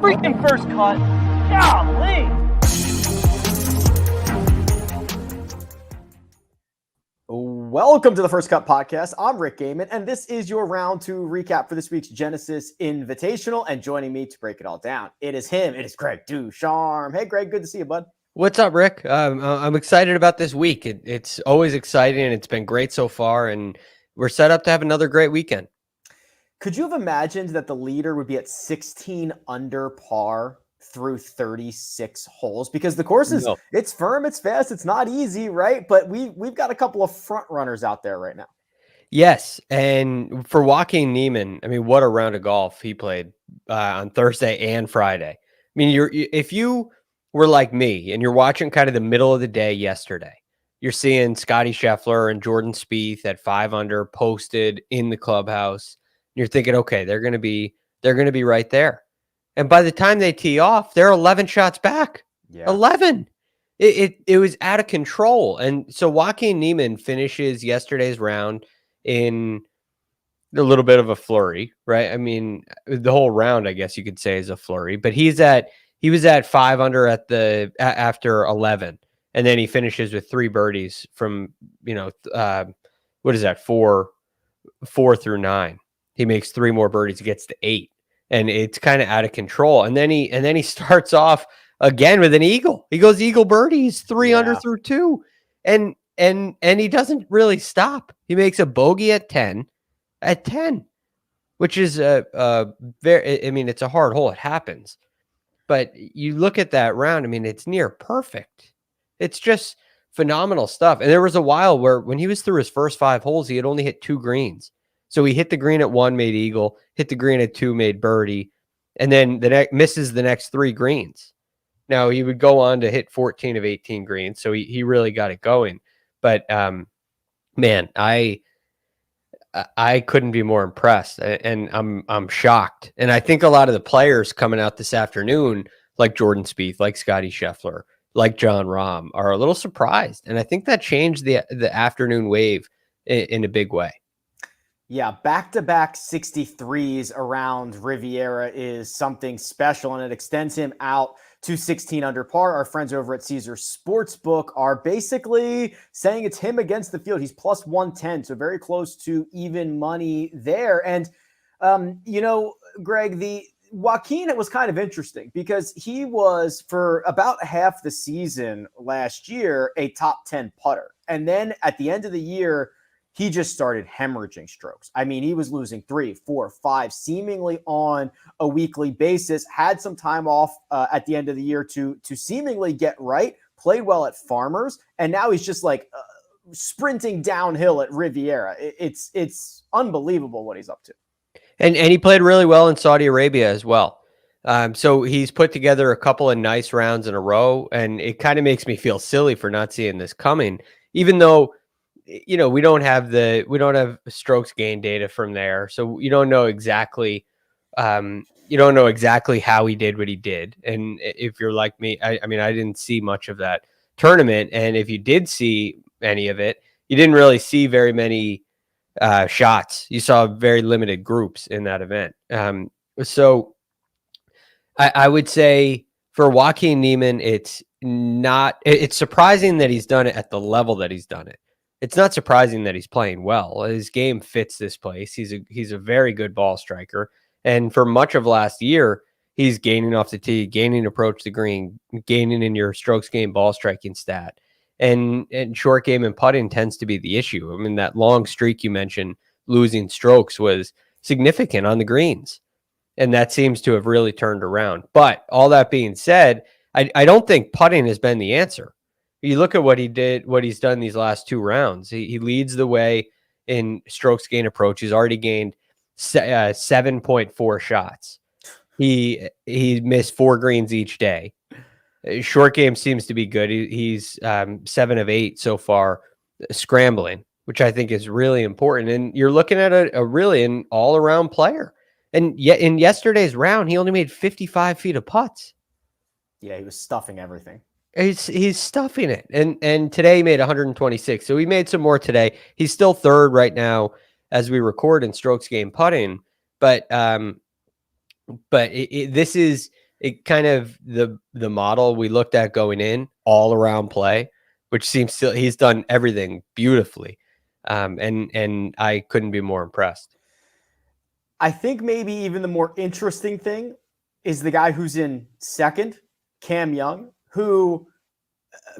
freaking first cut. Golly. Welcome to the First Cut Podcast. I'm Rick Gehman, and this is your round two recap for this week's Genesis Invitational. And joining me to break it all down, it is him. It is Greg DuCharme. Hey, Greg, good to see you, bud. What's up, Rick? I'm excited about this week. It's always exciting, and it's been great so far, and we're set up to have another great weekend. Could you have imagined that the leader would be at 16 under par through 36 holes? Because the course is, It's firm, it's fast, it's not easy, right? But we've got a couple of front runners out there right now. Yes, and for Joaquin Neiman, I mean, what a round of golf he played on Thursday and Friday. I mean, if you were like me and you're watching kind of the middle of the day yesterday, you're seeing Scotty Scheffler and Jordan Spieth at 5 under posted in the clubhouse. You're thinking, okay, they're going to be right there. And by the time they tee off, they're 11 shots back. Yeah. 11. It was out of control. And so Joaquin Neiman finishes yesterday's round in a little bit of a flurry, right? I mean, the whole round, I guess you could say, is a flurry. But he was at 5 under after 11, and then he finishes with 3 birdies from what is that, 4 through 9. He makes 3 more birdies, he gets to 8, and it's kind of out of control. And then he starts off again with an eagle. He goes eagle birdies, 3 under through 2, and he doesn't really stop. He makes a bogey at 10, which is very. I mean, it's a hard hole. It happens. But you look at that round, I mean, it's near perfect. It's just phenomenal stuff. And there was a while where when he was through his first 5 holes, he had only hit 2 greens. So he hit the green at 1, made eagle, hit the green at 2, made birdie, and then misses the next 3 greens. Now he would go on to hit 14 of 18 greens. So he really got it going. But man, I couldn't be more impressed, and I'm shocked. And I think a lot of the players coming out this afternoon, like Jordan Spieth, like Scotty Scheffler, like Jon Rahm, are a little surprised. And I think that changed the afternoon wave in a big way. Yeah, back-to-back 63s around Riviera is something special, and it extends him out to 16 under par. Our friends over at Caesars Sportsbook are basically saying it's him against the field. He's plus 110, so very close to even money there. And, Greg, the Joaquin, it was kind of interesting because he was, for about half the season last year, a top 10 putter. And then at the end of the year, he just started hemorrhaging strokes. I mean, he was losing 3, 4, 5, seemingly on a weekly basis, had some time off at the end of the year to seemingly get right, played well at Farmers, and now he's just like sprinting downhill at Riviera. It's unbelievable what he's up to. And he played really well in Saudi Arabia as well. So he's put together a couple of nice rounds in a row, and it kind of makes me feel silly for not seeing this coming, even though, we don't have strokes gain data from there. So you don't know exactly how he did what he did. And if you're like me, I mean, I didn't see much of that tournament. And if you did see any of it, you didn't really see very many shots. You saw very limited groups in that event. So I would say for Joaquin Neiman, it's surprising that he's done it at the level that he's done it. It's not surprising that he's playing well. His game fits this place. He's a very good ball striker. And for much of last year, he's gaining off the tee, gaining approach the green, gaining in your strokes game ball striking stat. And short game and putting tends to be the issue. I mean, that long streak you mentioned, losing strokes, was significant on the greens. And that seems to have really turned around. But all that being said, I don't think putting has been the answer. You look at what he's done these last 2 rounds. He leads the way in strokes gain approach. He's already gained 7.4 shots. He missed 4 greens each day. Short game seems to be good. He's 7 of 8 so far scrambling, which I think is really important. And you're looking at a really an all-around player. And yet in yesterday's round, he only made 55 feet of putts. Yeah, he was stuffing everything. He's stuffing it. And today he made 126. So he made some more today. He's still third right now as we record in strokes gained putting. But this is it kind of the model we looked at going in, all around play, which seems to, he's done everything beautifully. And I couldn't be more impressed. I think maybe even the more interesting thing is the guy who's in second, Cam Young, who,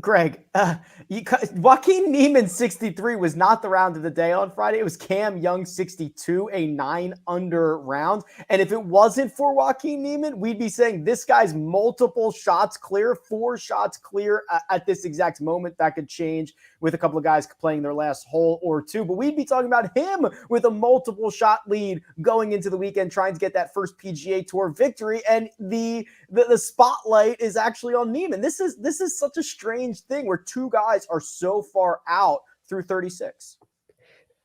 Greg, Joaquin Neiman 63 was not the round of the day on Friday. It was Cam Young 62, a 9-under round. And if it wasn't for Joaquin Neiman, we'd be saying this guy's multiple shots clear, 4 shots clear at this exact moment. That could change with a couple of guys playing their last hole or two. But we'd be talking about him with a multiple shot lead going into the weekend, trying to get that first PGA Tour victory. And the spotlight is actually on Neiman. This is such a strange thing where two guys are so far out through 36.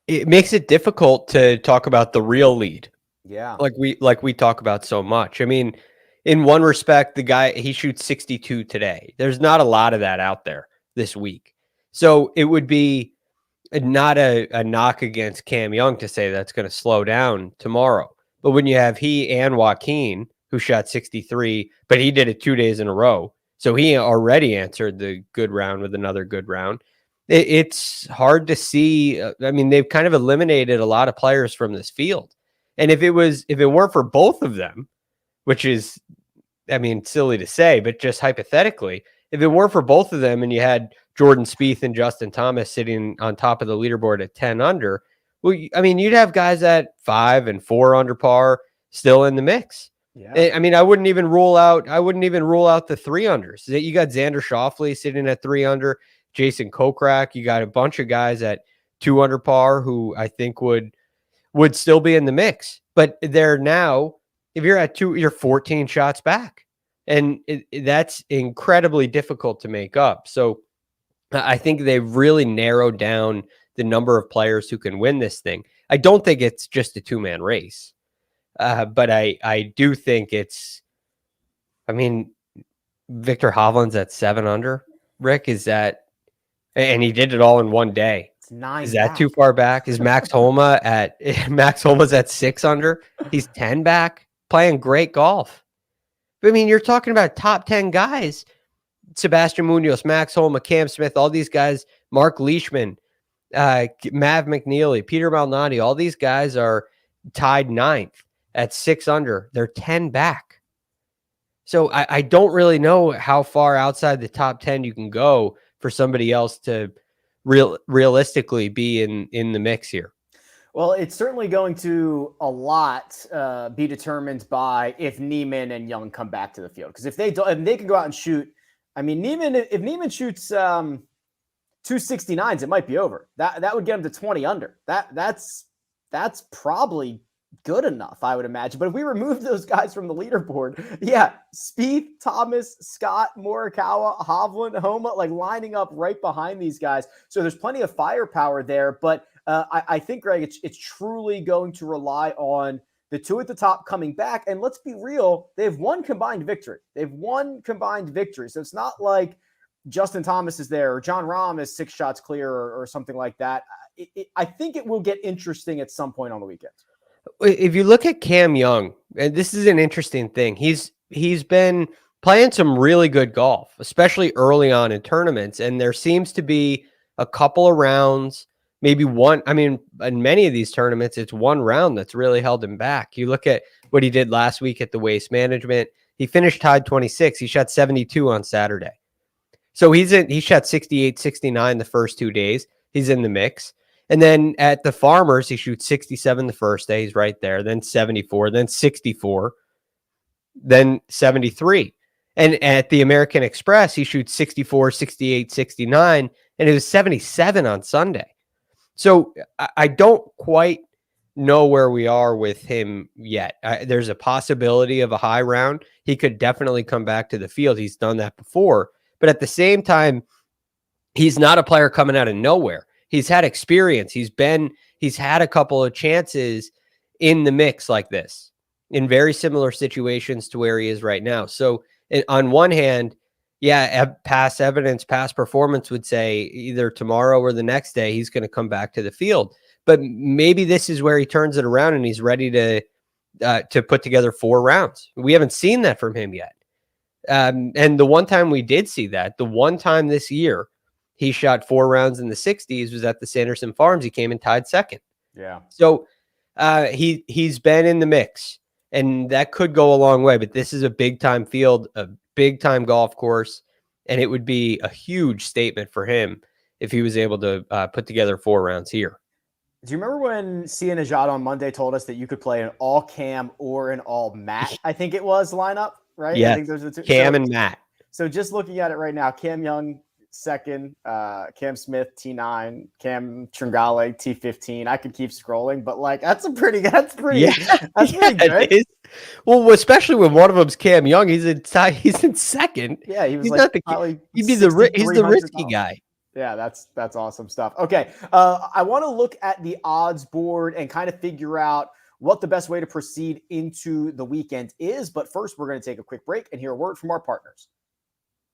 It makes it difficult to talk about the real lead. Yeah. Like we talk about so much. I mean, in one respect, the guy, he shoots 62 today. There's not a lot of that out there this week. So it would be not a knock against Cam Young to say that's going to slow down tomorrow. But when you have he and Joaquin, who shot 63, but he did it 2 days in a row, so he already answered the good round with another good round. It's hard to see. I mean, they've kind of eliminated a lot of players from this field. And if it weren't for both of them, which is, I mean, silly to say, but just hypothetically, if it weren't for both of them and you had Jordan Spieth and Justin Thomas sitting on top of the leaderboard at 10 under, well, I mean, you'd have guys at 5 and 4 under par still in the mix. Yeah. I mean, I wouldn't even rule out the 3 unders. You got Xander Schauffele sitting at 3 under, Jason Kokrak. You got a bunch of guys at 2 under par who I think would still be in the mix. But they're now, if you're at 2, you're 14 shots back. And that's incredibly difficult to make up. So I think they've really narrowed down the number of players who can win this thing. I don't think it's just a 2-man race. But I do think it's, I mean, Victor Hovland's at 7 under. Rick, is that, and he did it all in one day. It's 9. Is that too far back? Is Max Homa Max Homa's at 6 under? He's 10 back, playing great golf. I mean, you're talking about top 10 guys. Sebastian Munoz, Max Homa, Cam Smith, all these guys, Mark Leishman, Mav McNeely, Peter Malnati, all these guys are tied 9th at 6 under. They're 10 back. So I don't really know how far outside the top 10 you can go for somebody else to realistically be in the mix here. Well, it's certainly going to a lot be determined by if Neiman and Young come back to the field. Because if they can go out and shoot, I mean, if Neiman shoots 269s, it might be over. That would get him to 20 under. That's probably good enough, I would imagine. But if we remove those guys from the leaderboard, yeah, Spieth, Thomas, Scott, Morikawa, Hovland, Homa, like lining up right behind these guys. So there's plenty of firepower there. But I think, Greg, it's truly going to rely on the two at the top coming back. And let's be real, they have one combined victory. So it's not like Justin Thomas is there or John Rahm is 6 shots clear or something like that. I think it will get interesting at some point on the weekend. If you look at Cam Young, and this is an interesting thing, he's been playing some really good golf, especially early on in tournaments. And there seems to be a couple of rounds, maybe one. I mean, in many of these tournaments, it's one round that's really held him back. You look at what he did last week at the Waste Management. He finished tied 26. He shot 72 on Saturday. So he shot 68, 69 the first 2 days. He's in the mix. And then at the Farmers, he shoots 67 the first day. He's right there. Then 74, then 64, then 73. And at the American Express, he shoots 64, 68, 69, and it was 77 on Sunday. So I don't quite know where we are with him yet. There's a possibility of a high round. He could definitely come back to the field. He's done that before. But at the same time, he's not a player coming out of nowhere. He's had experience. He's had a couple of chances in the mix like this in very similar situations to where he is right now. So on one hand, yeah, past evidence, past performance would say either tomorrow or the next day, he's going to come back to the field. But maybe this is where he turns it around and he's ready to put together 4 rounds. We haven't seen that from him yet. And the one time we did see that, the one time this year he shot 4 rounds in the 60s was at the Sanderson Farms. He came and tied second. Yeah. So he's been in the mix, and that could go a long way. But this is a big time field, a big time golf course, and it would be a huge statement for him if he was able to put together 4 rounds here. Do you remember when Sia Nejad on Monday told us that you could play an all Cam or an all Matt? I think it was lineup, right? Yeah, I think those are the two. Cam and Matt. So just looking at it right now, Cam Young second, Cam Smith T9, Cam Tringale T15. I could keep scrolling, but like that's pretty good. Well, especially when one of them's Cam Young, he's in second. Yeah, he was he's like not the he's the risky guy. Yeah, that's awesome stuff. Okay, I want to look at the odds board and kind of figure out what the best way to proceed into the weekend is. But first, we're going to take a quick break and hear a word from our partners.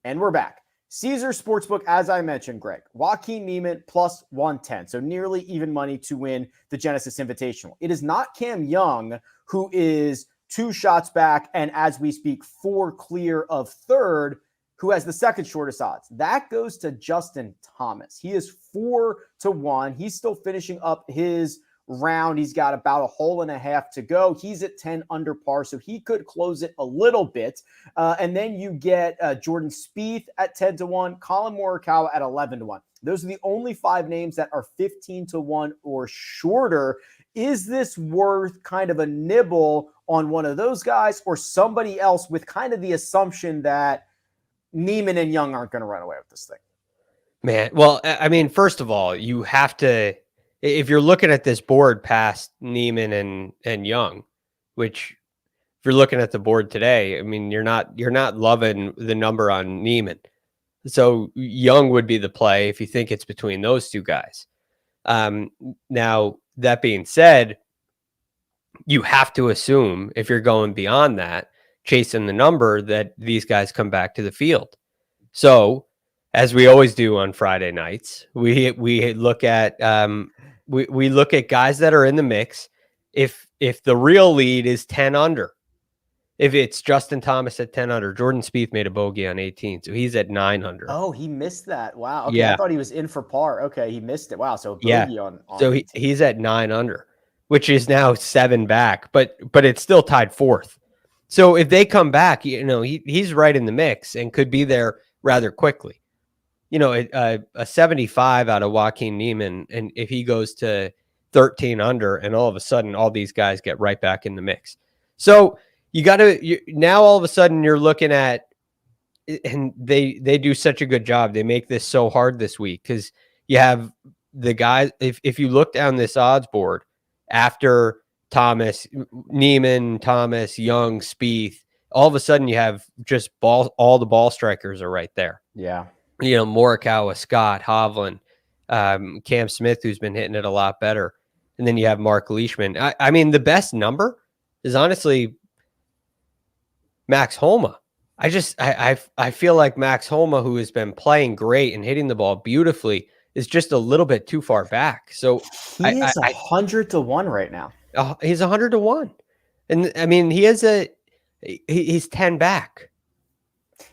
And we're back. Caesar Sportsbook, as I mentioned, Greg, Joaquin Neiman plus 110, so nearly even money to win the Genesis Invitational. It is not Cam Young, who is 2 shots back and, as we speak, 4 clear of third, who has the second shortest odds. That goes to Justin Thomas. He is 4-1. He's still finishing up his round. He's got about a hole and a half to go. He's at 10 under par, so he could close it a little bit. And then you get Jordan Spieth at 10-1, Colin Morikawa at 11-1. Those are the only 5 names that are 15-1 or shorter. Is this worth kind of a nibble on one of those guys or somebody else with kind of the assumption that Neiman and Young aren't going to run away with this thing? Man, well, I mean, first of all, you have to, if you're looking at this board past Neiman and Young, which if you're looking at the board today, I mean, you're not loving the number on Neiman. So Young would be the play if you think it's between those 2 guys. Now, that being said, you have to assume if you're going beyond that, chasing the number, that these guys come back to the field. So, as we always do on Friday nights, we look at we look at guys that are in the mix. If the real lead is 10 under, if it's Justin Thomas at 10 under, Jordan Spieth made a bogey on 18, so he's at 9 under. Oh, he missed that. Wow. Okay, yeah. I thought he was in for par. Okay, he missed it. Wow. So bogey on so he's at 9 under, which is now 7 back, but it's still tied 4th. So if they come back, he's right in the mix and could be there rather quickly. A 75 out of Joaquin Neiman, and if he goes to 13 under, and all of a sudden all these guys get right back in the mix. So now all of a sudden you're looking at, and they do such a good job. They make this so hard this week because you have the guys. If you look down this odds board after Thomas, Neiman, Thomas, Young, Spieth, all of a sudden you have just all the ball strikers are right there. Yeah. Morikawa, Scott, Hovland, Cam Smith, who's been hitting it a lot better. And then you have Mark Leishman. I mean, the best number is honestly Max Homa. I feel like Max Homa, who has been playing great and hitting the ball beautifully, is just a little bit too far back. So he is 100-1 right now. He's 100-1. And I mean, he's 10 back.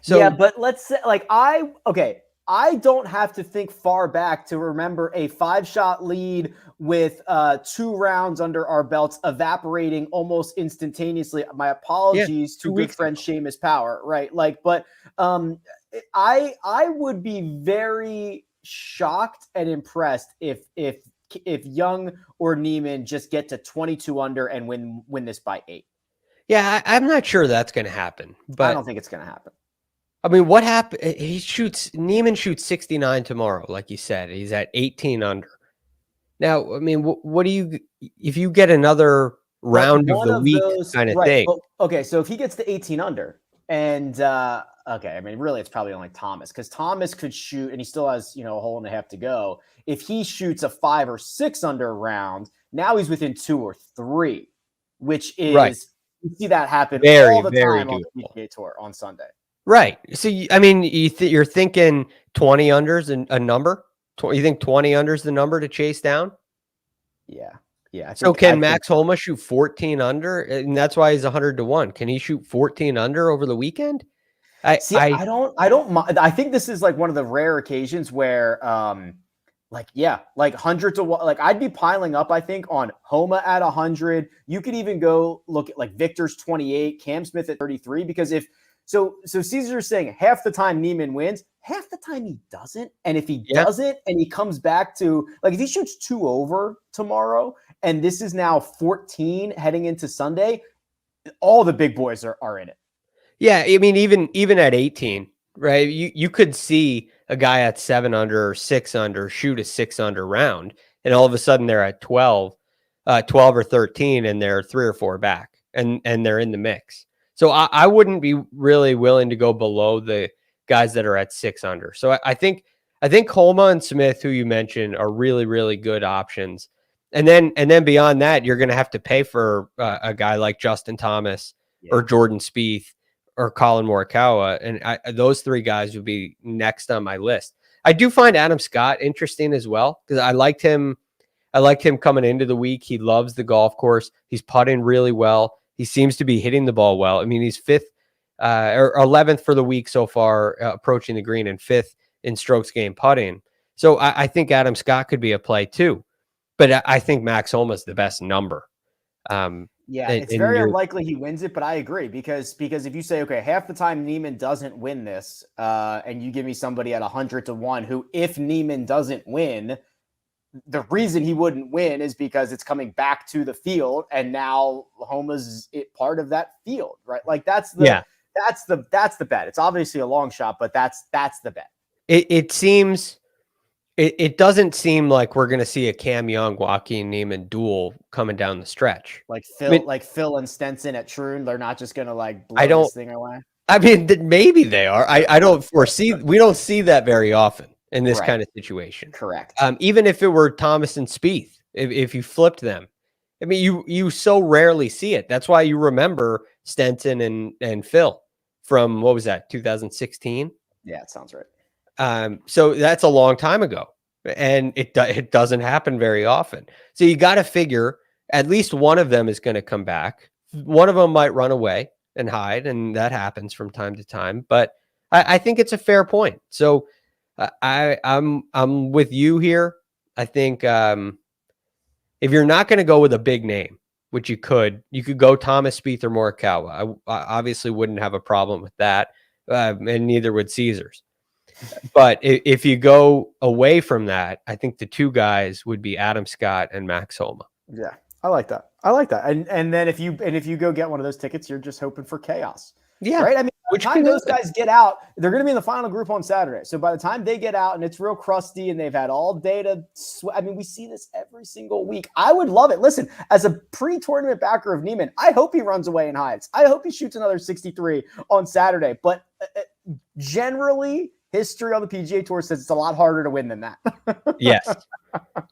So yeah, but let's say I don't have to think far back to remember a 5-shot lead with 2 rounds under our belts evaporating almost instantaneously. My apologies to good friend Seamus Power, right? But I would be very shocked and impressed if Young or Neiman just get to 22 under and win this by 8. Yeah, I'm not sure that's going to happen. But I don't think it's going to happen. I mean, what happened? Neiman shoots 69 tomorrow, like you said. He's at 18 under. Now, I mean, what do you, if you get another round of the week kind of thing? Okay, so if he gets to 18 under, and I mean, really, it's probably only Thomas, because Thomas could shoot, and he still has a hole and a half to go. If he shoots a 5 or 6 under round, now he's within 2 or 3, which is right. You see that happen all the time on the PGA Tour on Sunday. Right. So, I mean, you're thinking 20 unders a number? You think 20 unders the number to chase down? Yeah. Yeah. So can Max Homa shoot 14 under? And that's why he's 100-1. Can he shoot 14 under over the weekend? I don't mind. I think this is like one of the rare occasions where, like hundreds of, like I'd be piling up, I think, on Homa at 100. You could even go look at like Victor's 28, Cam Smith at 33, because so Caesar's saying half the time Neiman wins, half the time he doesn't. And if he doesn't, and he comes back to, like, if he shoots 2 over tomorrow, and this is now 14 heading into Sunday, all the big boys are in it. Yeah, I mean, even at 18, right? You could see a guy at 7 under or 6 under shoot a 6 under round, and all of a sudden they're at 12 or 13, and they're 3 or 4 back, and they're in the mix. So I wouldn't be really willing to go below the guys that are at 6 under. So I think Homa and Smith, who you mentioned, are really, really good options. And then beyond that, you're going to have to pay for a guy like Justin Thomas or Jordan Spieth or Colin Morikawa, and those 3 guys would be next on my list. I do find Adam Scott interesting as well, because I liked him coming into the week. He loves the golf course. He's putting really well. He seems to be hitting the ball well. I mean, he's 5th or 11th for the week so far, approaching the green, and 5th in strokes gained putting. So I think Adam Scott could be a play too, but I think Max Homa is the best number. It's very unlikely he wins it, but I agree, because if you say, okay, half the time Neiman doesn't win this, and you give me somebody at 100 to 1 who, if Neiman doesn't win, the reason he wouldn't win is because it's coming back to the field, and now Homa's part of that field, right? Like that's the bet. It's obviously a long shot, but that's the bet. It doesn't seem like we're going to see a Cam Young, Joaquin Neiman duel coming down the stretch. Like Phil and Stenson at Troon, they're not just going to like blow this thing away. I mean, maybe they are. I don't foresee. We don't see that very often in this kind of situation. Correct. Even if it were Thomas and Spieth, if you flipped them, I mean, you so rarely see it. That's why you remember Stenson and Phil from, what was that, 2016? Yeah, it sounds right. So that's a long time ago, and it doesn't happen very often. So you got to figure at least one of them is going to come back. One of them might run away and hide, and that happens from time to time. But I think it's a fair point. So I'm with you here. I think if you're not going to go with a big name, which you could go Thomas, Spieth, or Morikawa. I obviously wouldn't have a problem with that, and neither would Caesars. But if you go away from that, I think the 2 guys would be Adam Scott and Max Homa. Yeah, I like that. And then if you go get one of those tickets, you're just hoping for chaos. Yeah. Right. I mean, by the time those guys get out, they're going to be in the final group on Saturday. So by the time they get out and it's real crusty and they've had all day to I mean, we see this every single week. I would love it. Listen, as a pre-tournament backer of Neiman, I hope he runs away and hides. I hope he shoots another 63 on Saturday. But generally, history on the PGA Tour says it's a lot harder to win than that. Yes.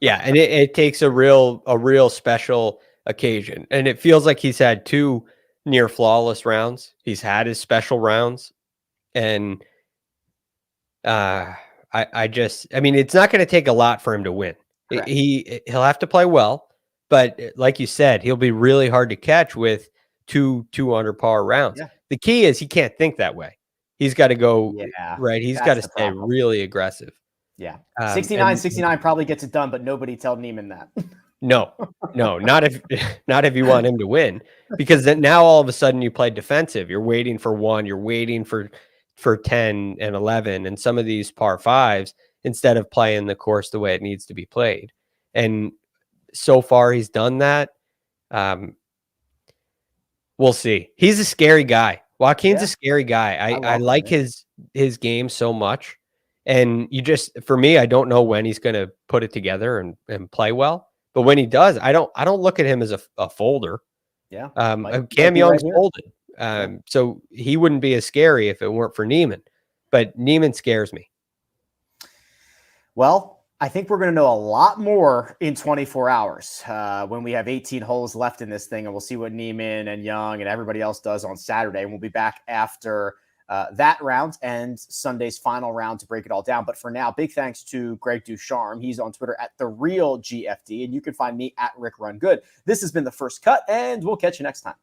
Yeah. And it takes a real special occasion. And it feels like he's had 2 near flawless rounds. He's had his special rounds. And I mean, it's not going to take a lot for him to win. He'll have to play well, but like you said, he'll be really hard to catch with 2 under par rounds. Yeah. The key is he can't think that way. He's got to go right. He's got to stay really aggressive. Yeah. 69 probably gets it done, but nobody tell Neiman that. No, not if you want him to win, because then now all of a sudden you play defensive. You're waiting for 1, you're waiting for 10 and 11 and some of these par 5s instead of playing the course the way it needs to be played. And so far he's done that. We'll see. He's a scary guy. Joaquin's a scary guy. I like his game so much. And for me, I don't know when he's going to put it together and play well. But when he does, I don't look at him as a folder. Yeah. Cam Young's folded. So he wouldn't be as scary if it weren't for Neiman. But Neiman scares me. Well, I think we're going to know a lot more in 24 hours when we have 18 holes left in this thing. And we'll see what Neiman and Young and everybody else does on Saturday. And we'll be back after that round and Sunday's final round to break it all down. But for now, big thanks to Greg DuCharme. He's on Twitter at @TheRealGFD, and you can find me at Rick Run Good. This has been The First Cut, and we'll catch you next time.